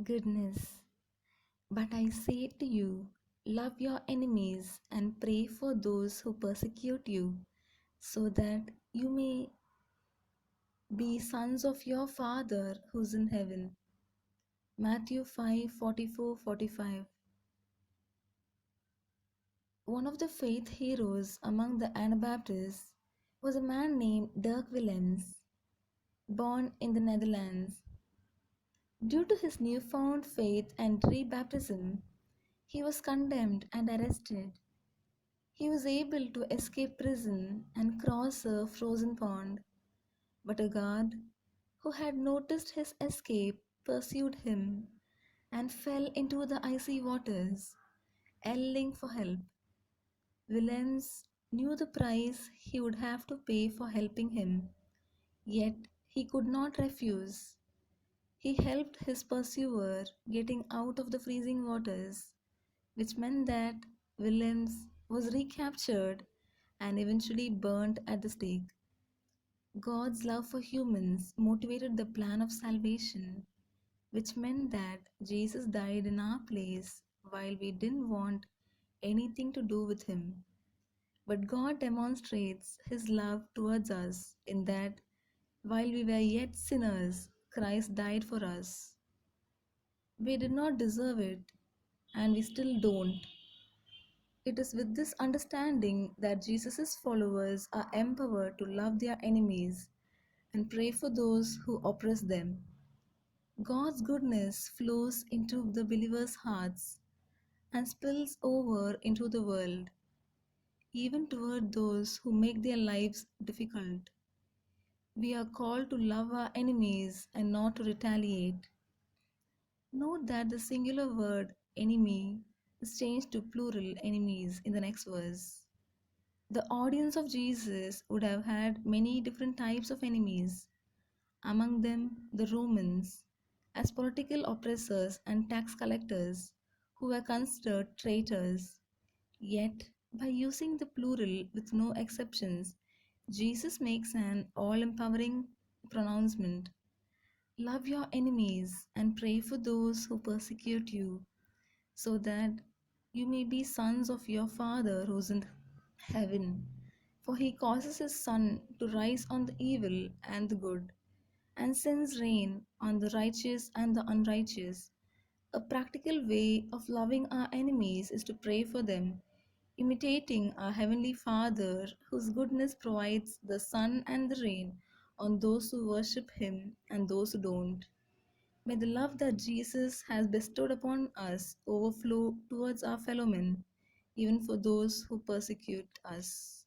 goodness. But I say to you, love your enemies and pray for those who persecute you, so that you may be sons of your Father who's in heaven. Matthew 5:44-45. One of the faith heroes among the Anabaptists was a man named Dirk Willems, born in the Netherlands. Due to his newfound faith and rebaptism, he was condemned and arrested. He was able to escape prison and cross a frozen pond, but a guard who had noticed his escape pursued him and fell into the icy waters, yelling for help. Willems knew the price he would have to pay for helping him, yet he could not refuse. He helped his pursuer getting out of the freezing waters, which meant that Willems was recaptured and eventually burnt at the stake. God's love for humans motivated the plan of salvation, which meant that Jesus died in our place while we didn't want anything to do with him. But God demonstrates his love towards us in that while we were yet sinners, Christ died for us. We did not deserve it, and we still don't. It is with this understanding that Jesus' followers are empowered to love their enemies and pray for those who oppress them. God's goodness flows into the believers' hearts and spills over into the world, even toward those who make their lives difficult. We are called to love our enemies and not to retaliate. Note that the singular word enemy is changed to plural enemies in the next verse. The audience of Jesus would have had many different types of enemies, among them the Romans, as political oppressors and tax collectors who were considered traitors. Yet, by using the plural with no exceptions, Jesus makes an all empowering pronouncement. Love your enemies and pray for those who persecute you, so that you may be sons of your Father who's in heaven. For he causes his sun to rise on the evil and the good, and sends rain on the righteous and the unrighteous. A practical way of loving our enemies is to pray for them, imitating our Heavenly Father, whose goodness provides the sun and the rain on those who worship Him and those who don't. May the love that Jesus has bestowed upon us overflow towards our fellow men, even for those who persecute us.